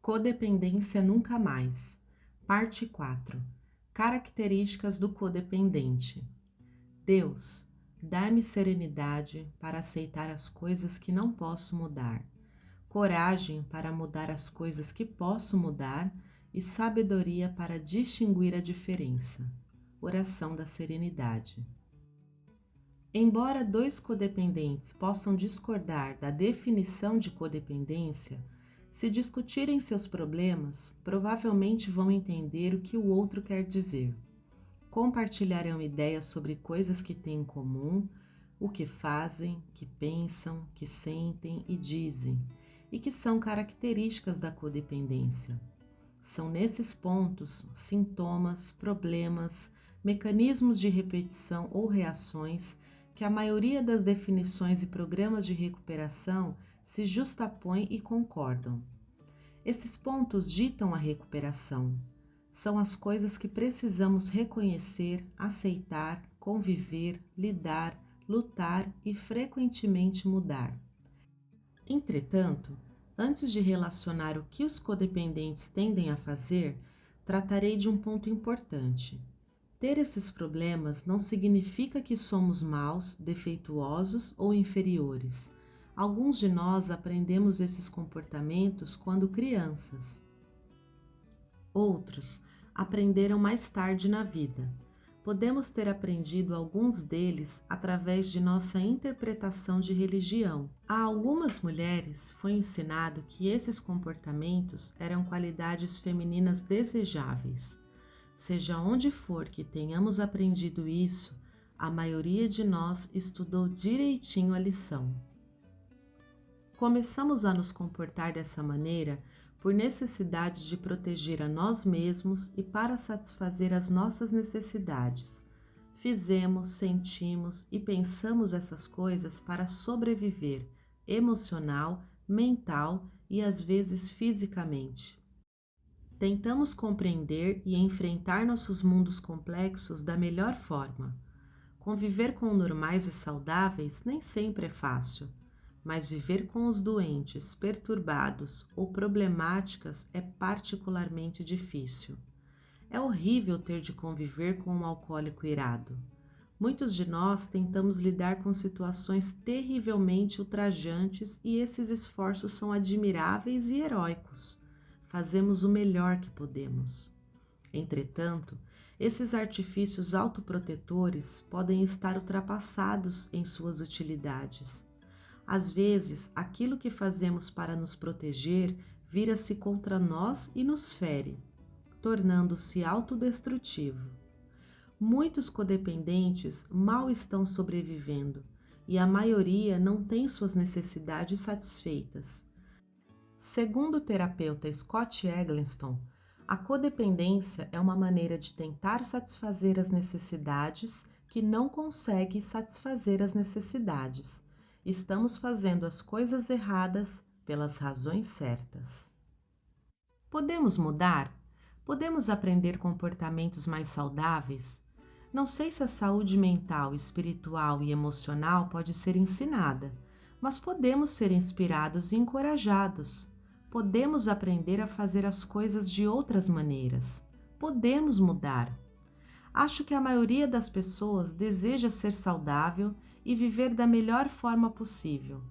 Codependência nunca mais. Parte 4. Características do codependente. Deus, dá-me serenidade para aceitar as coisas que não posso mudar, coragem para mudar as coisas que posso mudar e sabedoria para distinguir a diferença. Oração da serenidade. Embora dois codependentes possam discordar da definição de codependência, se discutirem seus problemas, provavelmente vão entender o que o outro quer dizer. Compartilharão ideias sobre coisas que têm em comum, o que fazem, que pensam, que sentem e dizem, e que são características da codependência. São nesses pontos, sintomas, problemas, mecanismos de repetição ou reações que a maioria das definições e programas de recuperação se justapõem e concordam. Esses pontos ditam a recuperação. São as coisas que precisamos reconhecer, aceitar, conviver, lidar, lutar e frequentemente mudar. Entretanto, antes de relacionar o que os codependentes tendem a fazer, tratarei de um ponto importante. Ter esses problemas não significa que somos maus, defeituosos ou inferiores. Alguns de nós aprendemos esses comportamentos quando crianças. Outros aprenderam mais tarde na vida. Podemos ter aprendido alguns deles através de nossa interpretação de religião. A algumas mulheres foi ensinado que esses comportamentos eram qualidades femininas desejáveis. Seja onde for que tenhamos aprendido isso, a maioria de nós estudou direitinho a lição. Começamos a nos comportar dessa maneira por necessidade de proteger a nós mesmos e para satisfazer as nossas necessidades. Fizemos, sentimos e pensamos essas coisas para sobreviver emocional, mental e às vezes fisicamente. Tentamos compreender e enfrentar nossos mundos complexos da melhor forma. Conviver com normais e saudáveis nem sempre é fácil, mas viver com os doentes, perturbados ou problemáticas é particularmente difícil. É horrível ter de conviver com um alcoólico irado. Muitos de nós tentamos lidar com situações terrivelmente ultrajantes e esses esforços são admiráveis e heróicos. Fazemos o melhor que podemos. Entretanto, esses artifícios autoprotetores podem estar ultrapassados em suas utilidades. Às vezes, aquilo que fazemos para nos proteger vira-se contra nós e nos fere, tornando-se autodestrutivo. Muitos codependentes mal estão sobrevivendo e a maioria não tem suas necessidades satisfeitas. Segundo o terapeuta Scott Eggleston, a codependência é uma maneira de tentar satisfazer as necessidades que não consegue satisfazer as necessidades. Estamos fazendo as coisas erradas pelas razões certas. Podemos mudar? Podemos aprender comportamentos mais saudáveis? Não sei se a saúde mental, espiritual e emocional pode ser ensinada, mas podemos ser inspirados e encorajados. Podemos aprender a fazer as coisas de outras maneiras. Podemos mudar. Acho que a maioria das pessoas deseja ser saudável e viver da melhor forma possível.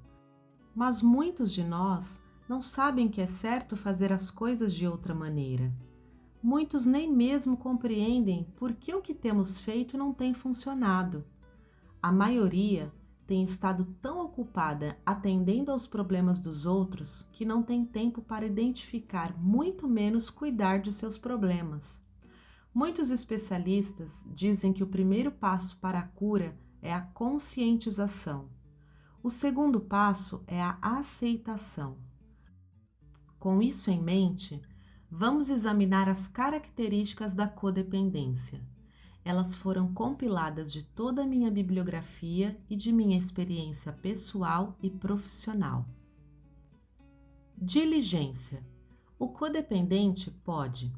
Mas muitos de nós não sabem que é certo fazer as coisas de outra maneira. Muitos nem mesmo compreendem por que o que temos feito não tem funcionado. A maioria tem estado tão ocupada atendendo aos problemas dos outros que não tem tempo para identificar, muito menos cuidar de seus problemas. Muitos especialistas dizem que o primeiro passo para a cura é a conscientização. O segundo passo é a aceitação. Com isso em mente, vamos examinar as características da codependência. Elas foram compiladas de toda a minha bibliografia e de minha experiência pessoal e profissional. Diligência. O codependente pode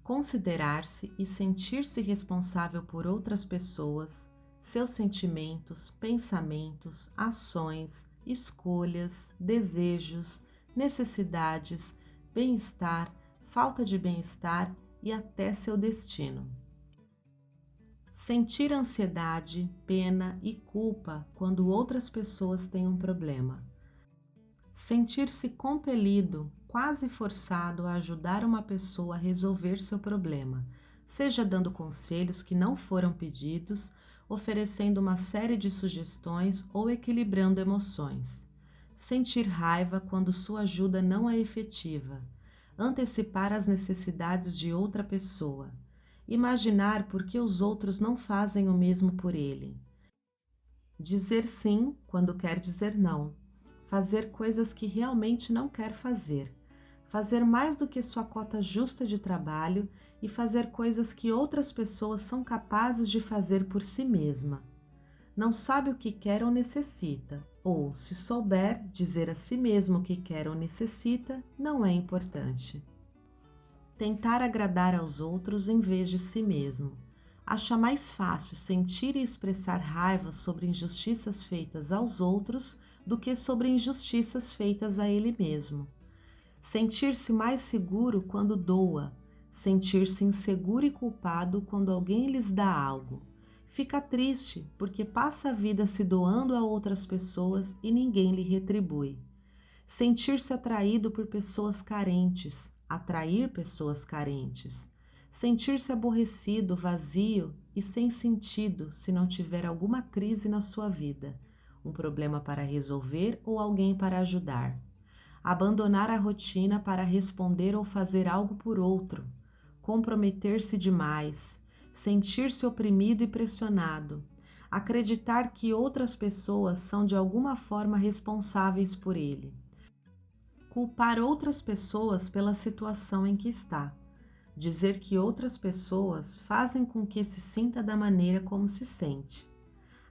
considerar-se e sentir-se responsável por outras pessoas, seus sentimentos, pensamentos, ações, escolhas, desejos, necessidades, bem-estar, falta de bem-estar e até seu destino. Sentir ansiedade, pena e culpa quando outras pessoas têm um problema. Sentir-se compelido, quase forçado a ajudar uma pessoa a resolver seu problema, seja dando conselhos que não foram pedidos, oferecendo uma série de sugestões ou equilibrando emoções. Sentir raiva quando sua ajuda não é efetiva. Antecipar as necessidades de outra pessoa. Imaginar por que os outros não fazem o mesmo por ele. Dizer sim quando quer dizer não. Fazer coisas que realmente não quer fazer. Fazer mais do que sua cota justa de trabalho e fazer coisas que outras pessoas são capazes de fazer por si mesma. Não sabe o que quer ou necessita, ou, se souber, dizer a si mesmo o que quer ou necessita não é importante. Tentar agradar aos outros em vez de si mesmo. Acha mais fácil sentir e expressar raiva sobre injustiças feitas aos outros do que sobre injustiças feitas a ele mesmo. Sentir-se mais seguro quando doa. Sentir-se inseguro e culpado quando alguém lhes dá algo. Fica triste porque passa a vida se doando a outras pessoas e ninguém lhe retribui. Sentir-se atraído por pessoas carentes, atrair pessoas carentes. Sentir-se aborrecido, vazio e sem sentido se não tiver alguma crise na sua vida, um problema para resolver ou alguém para ajudar. Abandonar a rotina para responder ou fazer algo por outro. Comprometer-se demais. Sentir-se oprimido e pressionado. Acreditar que outras pessoas são de alguma forma responsáveis por ele. Culpar outras pessoas pela situação em que está. Dizer que outras pessoas fazem com que se sinta da maneira como se sente.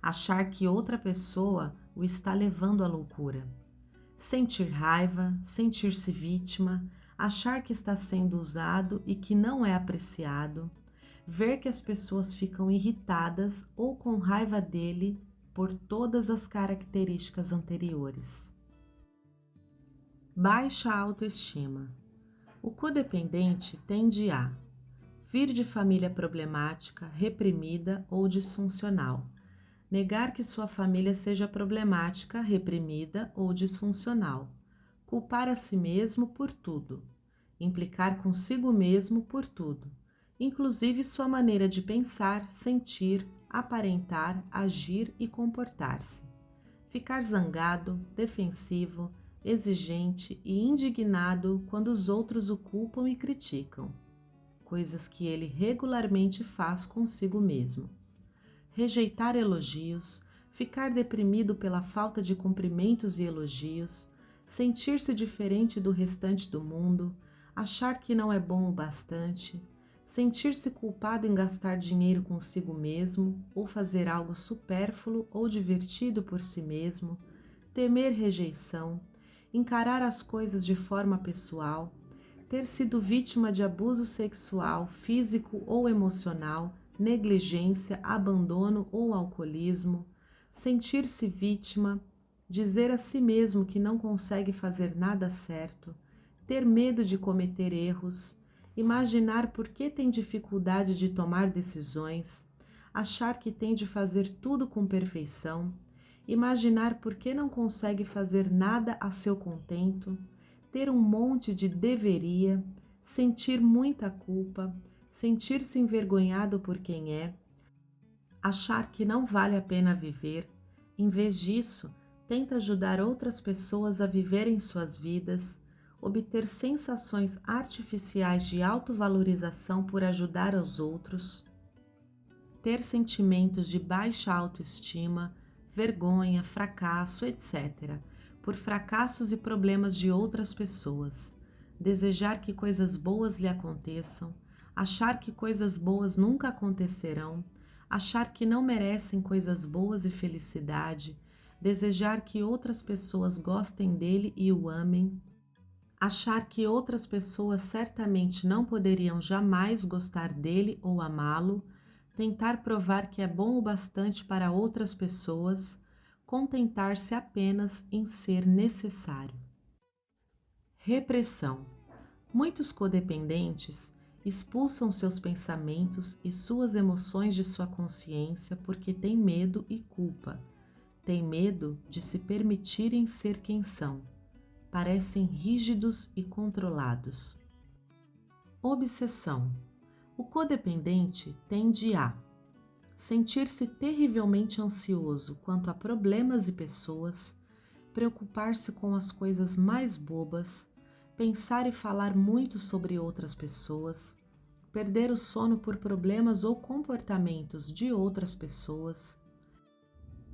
Achar que outra pessoa o está levando à loucura. Sentir raiva, sentir-se vítima, achar que está sendo usado e que não é apreciado, ver que as pessoas ficam irritadas ou com raiva dele por todas as características anteriores. Baixa autoestima. O codependente tende a vir de família problemática, reprimida ou disfuncional. Negar que sua família seja problemática, reprimida ou disfuncional. Culpar a si mesmo por tudo. Implicar consigo mesmo por tudo, inclusive sua maneira de pensar, sentir, aparentar, agir e comportar-se. Ficar zangado, defensivo, exigente e indignado quando os outros o culpam e criticam. Coisas que ele regularmente faz consigo mesmo. Rejeitar elogios, ficar deprimido pela falta de cumprimentos e elogios, sentir-se diferente do restante do mundo, achar que não é bom o bastante, sentir-se culpado em gastar dinheiro consigo mesmo ou fazer algo supérfluo ou divertido por si mesmo, temer rejeição, encarar as coisas de forma pessoal, ter sido vítima de abuso sexual, físico ou emocional, negligência, abandono ou alcoolismo, sentir-se vítima, dizer a si mesmo que não consegue fazer nada certo, ter medo de cometer erros, imaginar por que tem dificuldade de tomar decisões, achar que tem de fazer tudo com perfeição, imaginar por que não consegue fazer nada a seu contento, ter um monte de deveria, sentir muita culpa, sentir-se envergonhado por quem é, achar que não vale a pena viver. Em vez disso, tenta ajudar outras pessoas a viverem suas vidas, obter sensações artificiais de autovalorização por ajudar aos outros, ter sentimentos de baixa autoestima, vergonha, fracasso, etc., por fracassos e problemas de outras pessoas, desejar que coisas boas lhe aconteçam, achar que coisas boas nunca acontecerão, achar que não merecem coisas boas e felicidade, desejar que outras pessoas gostem dele e o amem, achar que outras pessoas certamente não poderiam jamais gostar dele ou amá-lo, tentar provar que é bom o bastante para outras pessoas, contentar-se apenas em ser necessário. Repressão. Muitos codependentes expulsam seus pensamentos e suas emoções de sua consciência porque têm medo e culpa. Têm medo de se permitirem ser quem são. Parecem rígidos e controlados. Obsessão. O codependente tende a sentir-se terrivelmente ansioso quanto a problemas e pessoas, preocupar-se com as coisas mais bobas, pensar e falar muito sobre outras pessoas, perder o sono por problemas ou comportamentos de outras pessoas,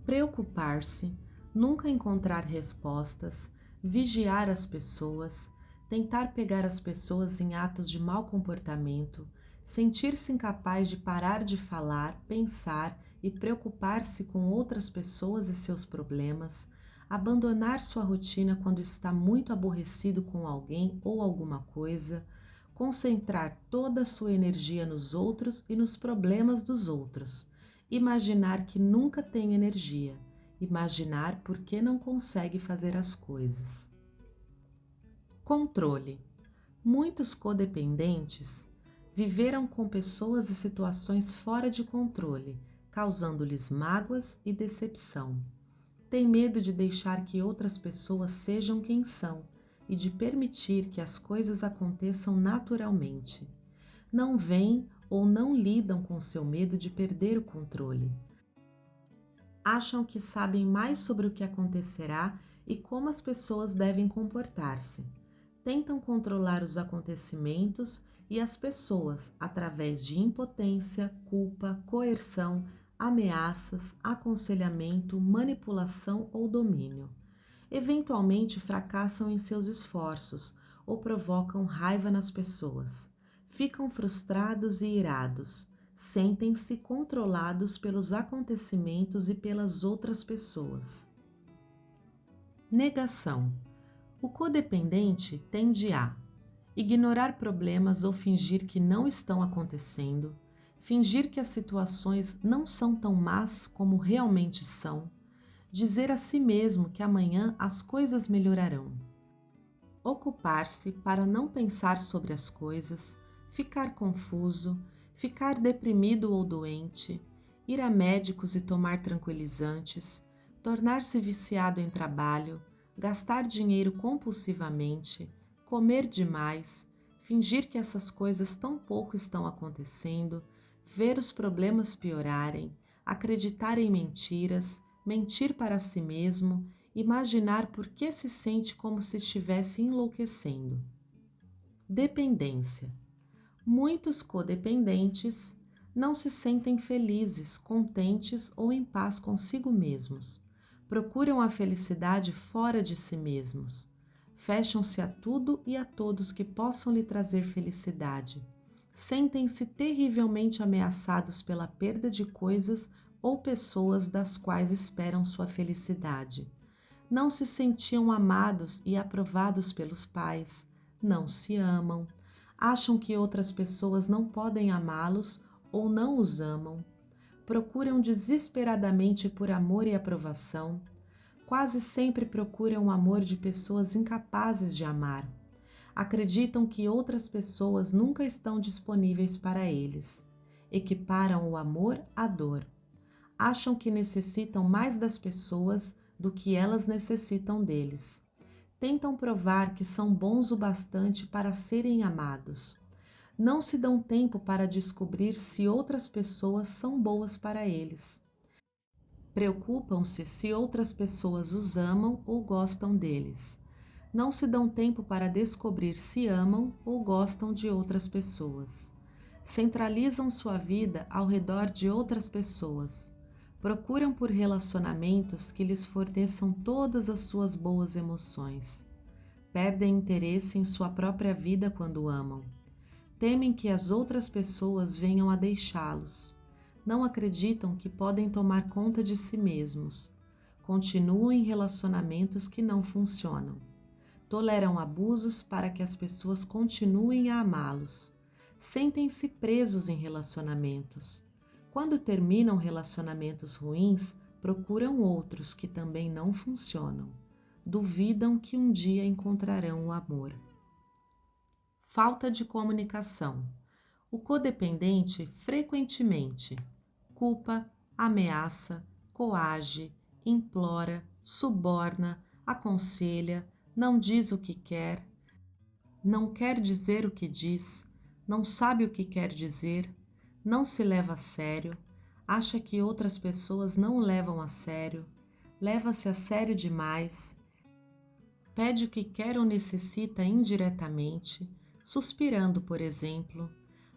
preocupar-se, nunca encontrar respostas, vigiar as pessoas, tentar pegar as pessoas em atos de mau comportamento, sentir-se incapaz de parar de falar, pensar e preocupar-se com outras pessoas e seus problemas, abandonar sua rotina quando está muito aborrecido com alguém ou alguma coisa, concentrar toda a sua energia nos outros e nos problemas dos outros, imaginar que nunca tem energia, imaginar por que não consegue fazer as coisas. Controle. Muitos codependentes viveram com pessoas e situações fora de controle, causando-lhes mágoas e decepção. Têm medo de deixar que outras pessoas sejam quem são e de permitir que as coisas aconteçam naturalmente. Não veem ou não lidam com seu medo de perder o controle. Acham que sabem mais sobre o que acontecerá e como as pessoas devem comportar-se. Tentam controlar os acontecimentos e as pessoas através de impotência, culpa, coerção, ameaças, aconselhamento, manipulação ou domínio. Eventualmente fracassam em seus esforços ou provocam raiva nas pessoas. Ficam frustrados e irados. Sentem-se controlados pelos acontecimentos e pelas outras pessoas. Negação. O codependente tende a ignorar problemas ou fingir que não estão acontecendo, fingir que as situações não são tão más como realmente são, dizer a si mesmo que amanhã as coisas melhorarão, ocupar-se para não pensar sobre as coisas, ficar confuso, ficar deprimido ou doente, ir a médicos e tomar tranquilizantes, tornar-se viciado em trabalho, gastar dinheiro compulsivamente, comer demais, fingir que essas coisas tão pouco estão acontecendo, ver os problemas piorarem, acreditar em mentiras, mentir para si mesmo, imaginar por que se sente como se estivesse enlouquecendo. Dependência. Muitos codependentes não se sentem felizes, contentes ou em paz consigo mesmos. Procuram a felicidade fora de si mesmos. Fecham-se a tudo e a todos que possam lhe trazer felicidade. Sentem-se terrivelmente ameaçados pela perda de coisas ou pessoas das quais esperam sua felicidade. Não se sentiam amados e aprovados pelos pais, não se amam, acham que outras pessoas não podem amá-los ou não os amam, procuram desesperadamente por amor e aprovação, quase sempre procuram o amor de pessoas incapazes de amar. Acreditam que outras pessoas nunca estão disponíveis para eles. Equiparam o amor à dor. Acham que necessitam mais das pessoas do que elas necessitam deles. Tentam provar que são bons o bastante para serem amados. Não se dão tempo para descobrir se outras pessoas são boas para eles. Preocupam-se se outras pessoas os amam ou gostam deles. Não se dão tempo para descobrir se amam ou gostam de outras pessoas. Centralizam sua vida ao redor de outras pessoas. Procuram por relacionamentos que lhes forneçam todas as suas boas emoções. Perdem interesse em sua própria vida quando amam. Temem que as outras pessoas venham a deixá-los. Não acreditam que podem tomar conta de si mesmos. Continuam em relacionamentos que não funcionam. Toleram abusos para que as pessoas continuem a amá-los. Sentem-se presos em relacionamentos. Quando terminam relacionamentos ruins, procuram outros que também não funcionam. Duvidam que um dia encontrarão o amor. Falta de comunicação. O codependente frequentemente culpa, ameaça, coage, implora, suborna, aconselha, não diz o que quer, não quer dizer o que diz, não sabe o que quer dizer, não se leva a sério, acha que outras pessoas não o levam a sério, leva-se a sério demais, pede o que quer ou necessita indiretamente, suspirando, por exemplo,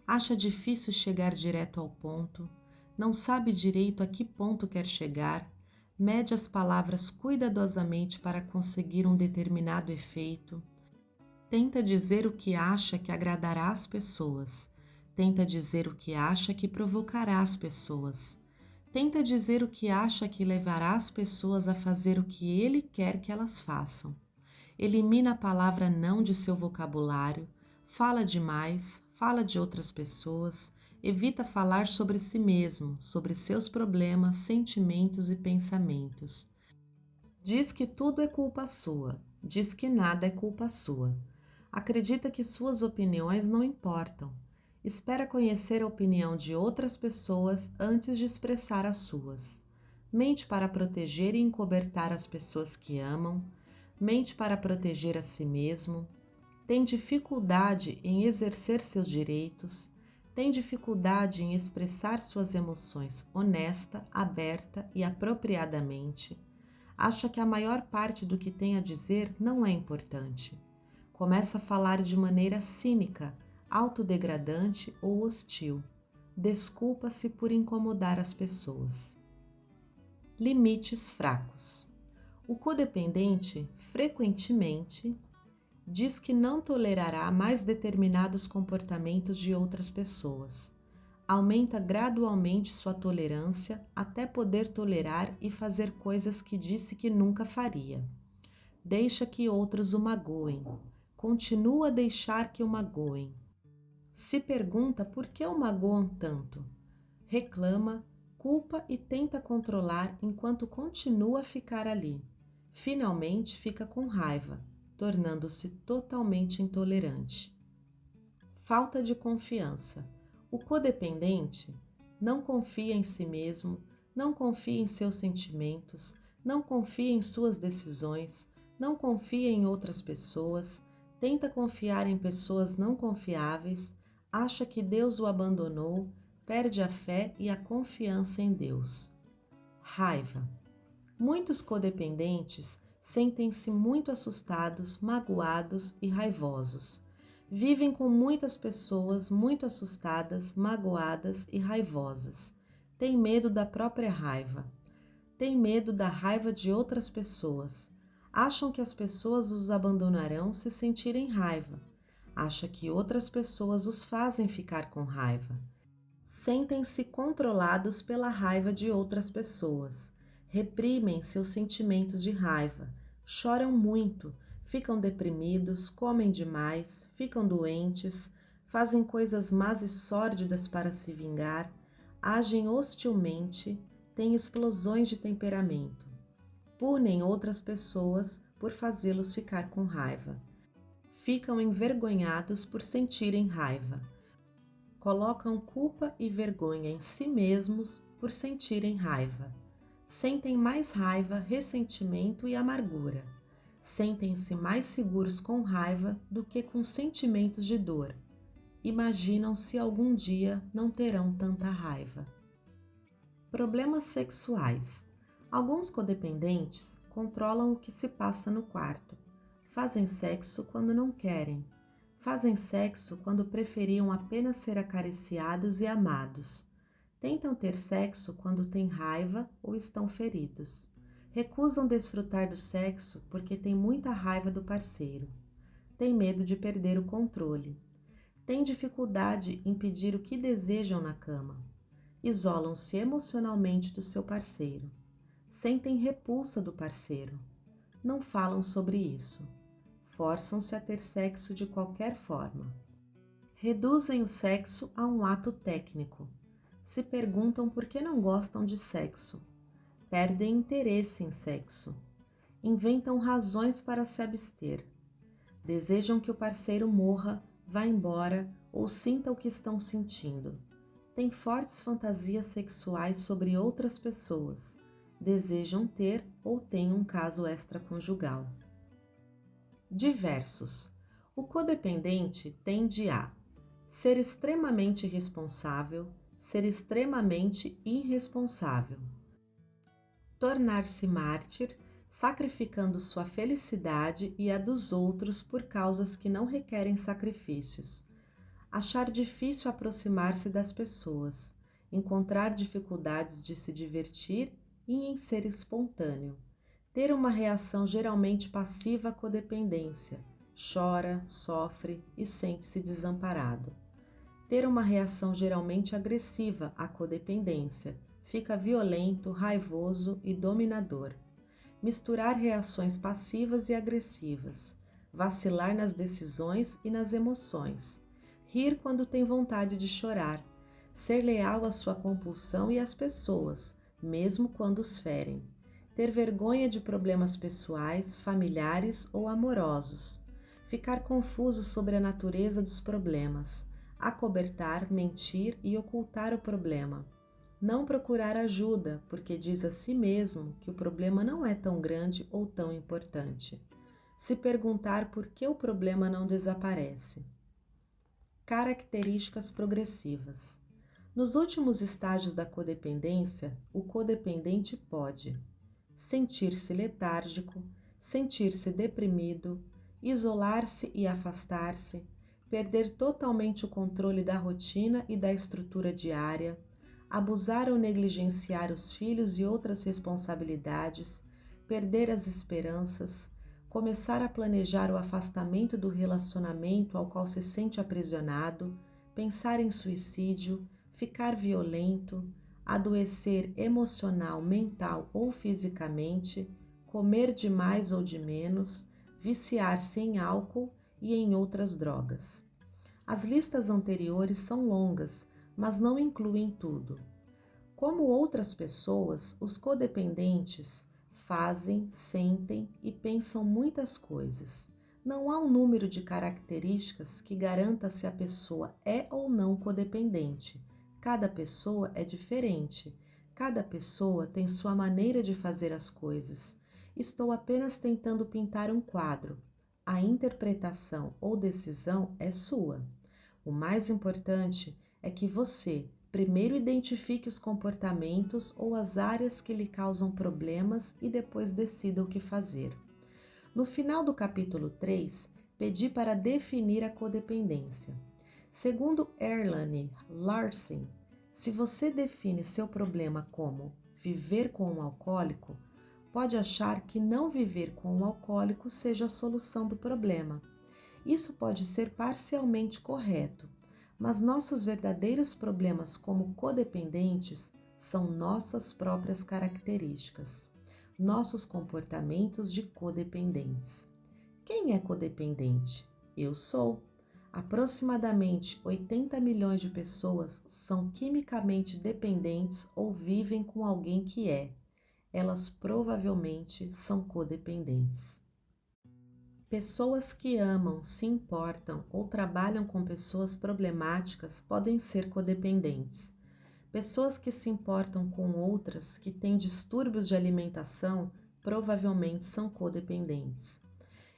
acha difícil chegar direto ao ponto, não sabe direito a que ponto quer chegar, mede as palavras cuidadosamente para conseguir um determinado efeito, tenta dizer o que acha que agradará às pessoas, tenta dizer o que acha que provocará as pessoas, tenta dizer o que acha que levará as pessoas a fazer o que ele quer que elas façam. Elimina a palavra não de seu vocabulário, fala demais, fala de outras pessoas, evita falar sobre si mesmo, sobre seus problemas, sentimentos e pensamentos. Diz que tudo é culpa sua, diz que nada é culpa sua. Acredita que suas opiniões não importam. Espera conhecer a opinião de outras pessoas antes de expressar as suas. Mente para proteger e encobertar as pessoas que amam. Mente para proteger a si mesmo. Tem dificuldade em exercer seus direitos. Tem dificuldade em expressar suas emoções honesta, aberta e apropriadamente. Acha que a maior parte do que tem a dizer não é importante. Começa a falar de maneira cínica, autodegradante ou hostil. Desculpa-se por incomodar as pessoas. Limites fracos. O codependente frequentemente diz que não tolerará mais determinados comportamentos de outras pessoas. Aumenta gradualmente sua tolerância até poder tolerar e fazer coisas que disse que nunca faria. Deixa que outros o magoem. Continua a deixar que o magoem. Se pergunta por que o magoam tanto. Reclama, culpa e tenta controlar enquanto continua a ficar ali. Finalmente fica com raiva, tornando-se totalmente intolerante. Falta de confiança. O codependente não confia em si mesmo, não confia em seus sentimentos, não confia em suas decisões, não confia em outras pessoas, tenta confiar em pessoas não confiáveis, acha que Deus o abandonou, perde a fé e a confiança em Deus. Raiva. Muitos codependentes sentem-se muito assustados, magoados e raivosos. Vivem com muitas pessoas muito assustadas, magoadas e raivosas. Têm medo da própria raiva. Têm medo da raiva de outras pessoas. Acham que as pessoas os abandonarão se sentirem raiva. Acha que outras pessoas os fazem ficar com raiva. Sentem-se controlados pela raiva de outras pessoas. Reprimem seus sentimentos de raiva. Choram muito, ficam deprimidos, comem demais, ficam doentes, fazem coisas más e sórdidas para se vingar, agem hostilmente, têm explosões de temperamento. Punem outras pessoas por fazê-los ficar com raiva. Ficam envergonhados por sentirem raiva. Colocam culpa e vergonha em si mesmos por sentirem raiva. Sentem mais raiva, ressentimento e amargura. Sentem-se mais seguros com raiva do que com sentimentos de dor. Imaginam se algum dia não terão tanta raiva. Problemas sexuais. Alguns codependentes controlam o que se passa no quarto. Fazem sexo quando não querem. Fazem sexo quando preferiam apenas ser acariciados e amados. Tentam ter sexo quando têm raiva ou estão feridos. Recusam desfrutar do sexo porque têm muita raiva do parceiro. Têm medo de perder o controle. Têm dificuldade em pedir o que desejam na cama. Isolam-se emocionalmente do seu parceiro. Sentem repulsa do parceiro. Não falam sobre isso. Forçam-se a ter sexo de qualquer forma. Reduzem o sexo a um ato técnico. Se perguntam por que não gostam de sexo. Perdem interesse em sexo. Inventam razões para se abster. Desejam que o parceiro morra, vá embora ou sinta o que estão sentindo. Têm fortes fantasias sexuais sobre outras pessoas, desejam ter ou têm um caso extraconjugal. Diversos. O codependente tende a ser extremamente responsável, ser extremamente irresponsável, tornar-se mártir, sacrificando sua felicidade e a dos outros por causas que não requerem sacrifícios, achar difícil aproximar-se das pessoas, encontrar dificuldades de se divertir e em ser espontâneo, ter uma reação geralmente passiva à codependência, chora, sofre e sente-se desamparado. Ter uma reação geralmente agressiva à codependência, fica violento, raivoso e dominador. Misturar reações passivas e agressivas, vacilar nas decisões e nas emoções, rir quando tem vontade de chorar, ser leal à sua compulsão e às pessoas, mesmo quando os ferem, ter vergonha de problemas pessoais, familiares ou amorosos, ficar confuso sobre a natureza dos problemas, acobertar, mentir e ocultar o problema, não procurar ajuda porque diz a si mesmo que o problema não é tão grande ou tão importante, se perguntar por que o problema não desaparece. Características progressivas. Nos últimos estágios da codependência, o codependente pode sentir-se letárgico, sentir-se deprimido, isolar-se e afastar-se, perder totalmente o controle da rotina e da estrutura diária, abusar ou negligenciar os filhos e outras responsabilidades, perder as esperanças, começar a planejar o afastamento do relacionamento ao qual se sente aprisionado, pensar em suicídio, ficar violento, adoecer emocional, mental ou fisicamente, comer de mais ou de menos, viciar-se em álcool e em outras drogas. As listas anteriores são longas, mas não incluem tudo. Como outras pessoas, os codependentes fazem, sentem e pensam muitas coisas. Não há um número de características que garanta se a pessoa é ou não codependente. Cada pessoa é diferente. Cada pessoa tem sua maneira de fazer as coisas. Estou apenas tentando pintar um quadro. A interpretação ou decisão é sua. O mais importante é que você primeiro identifique os comportamentos ou as áreas que lhe causam problemas e depois decida o que fazer. No final do capítulo 3, pedi para definir a codependência. Segundo Erlane Larsen, se você define seu problema como viver com um alcoólico, pode achar que não viver com um alcoólico seja a solução do problema. Isso pode ser parcialmente correto, mas nossos verdadeiros problemas como codependentes são nossas próprias características, nossos comportamentos de codependentes. Quem é codependente? Eu sou. Aproximadamente 80 milhões de pessoas são quimicamente dependentes ou vivem com alguém que é. Elas provavelmente são codependentes. Pessoas que amam, se importam ou trabalham com pessoas problemáticas podem ser codependentes. Pessoas que se importam com outras que têm distúrbios de alimentação provavelmente são codependentes.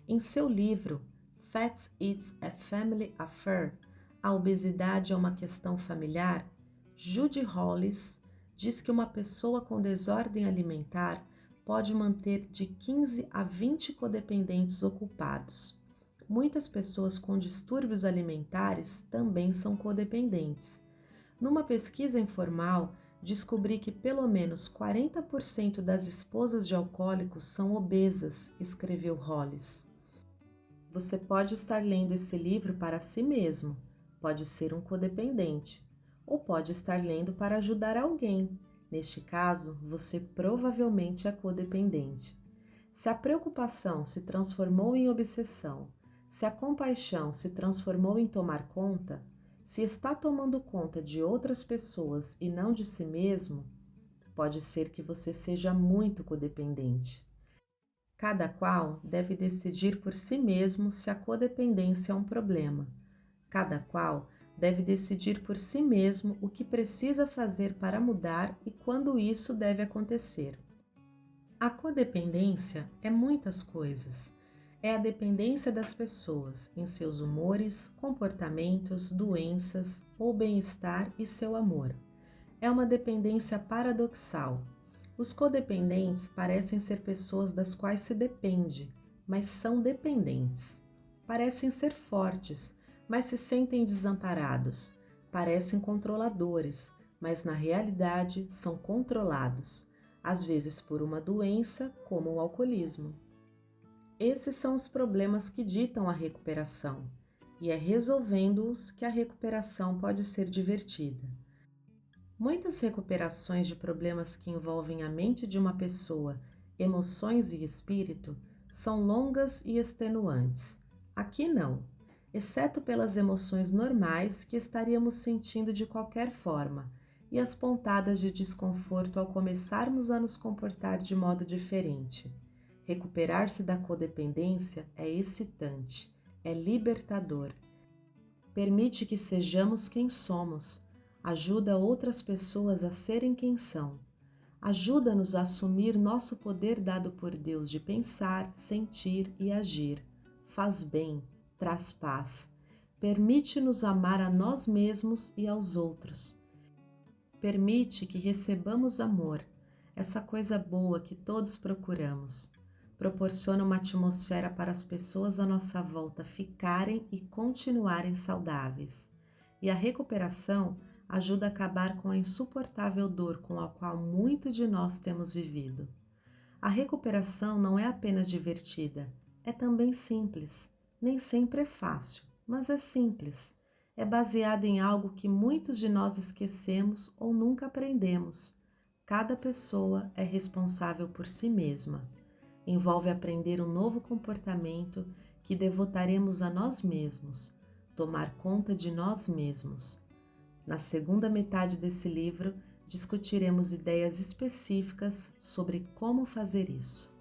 Em seu livro Fat is a Family Affair, a obesidade é uma questão familiar, Judy Hollis diz que uma pessoa com desordem alimentar pode manter de 15 a 20 codependentes ocupados. Muitas pessoas com distúrbios alimentares também são codependentes. Numa pesquisa informal, descobri que pelo menos 40% das esposas de alcoólicos são obesas, escreveu Hollis. Você pode estar lendo esse livro para si mesmo, pode ser um codependente, ou pode estar lendo para ajudar alguém. Neste caso, você provavelmente é codependente. Se a preocupação se transformou em obsessão, se a compaixão se transformou em tomar conta, se está tomando conta de outras pessoas e não de si mesmo, pode ser que você seja muito codependente. Cada qual deve decidir por si mesmo se a codependência é um problema. Cada qual deve decidir por si mesmo o que precisa fazer para mudar e quando isso deve acontecer. A codependência é muitas coisas. É a dependência das pessoas em seus humores, comportamentos, doenças ou bem-estar e seu amor. É uma dependência paradoxal. Os codependentes parecem ser pessoas das quais se depende, mas são dependentes. Parecem ser fortes, mas se sentem desamparados. Parecem controladores, mas na realidade são controlados, às vezes por uma doença como o alcoolismo. Esses são os problemas que ditam a recuperação, e é resolvendo-os que a recuperação pode ser divertida. Muitas recuperações de problemas que envolvem a mente de uma pessoa, emoções e espírito são longas e extenuantes. Aqui não, exceto pelas emoções normais que estaríamos sentindo de qualquer forma e as pontadas de desconforto ao começarmos a nos comportar de modo diferente. Recuperar-se da codependência é excitante, é libertador. Permite que sejamos quem somos, ajuda outras pessoas a serem quem são. Ajuda-nos a assumir nosso poder dado por Deus de pensar, sentir e agir. Faz bem, traz paz. Permite-nos amar a nós mesmos e aos outros. Permite que recebamos amor, essa coisa boa que todos procuramos. Proporciona uma atmosfera para as pessoas à nossa volta ficarem e continuarem saudáveis. E a recuperação ajuda a acabar com a insuportável dor com a qual muito de nós temos vivido. A recuperação não é apenas divertida, é também simples. Nem sempre é fácil, mas é simples. É baseada em algo que muitos de nós esquecemos ou nunca aprendemos. Cada pessoa é responsável por si mesma. Envolve aprender um novo comportamento que devotaremos a nós mesmos, tomar conta de nós mesmos. Na segunda metade desse livro, discutiremos ideias específicas sobre como fazer isso.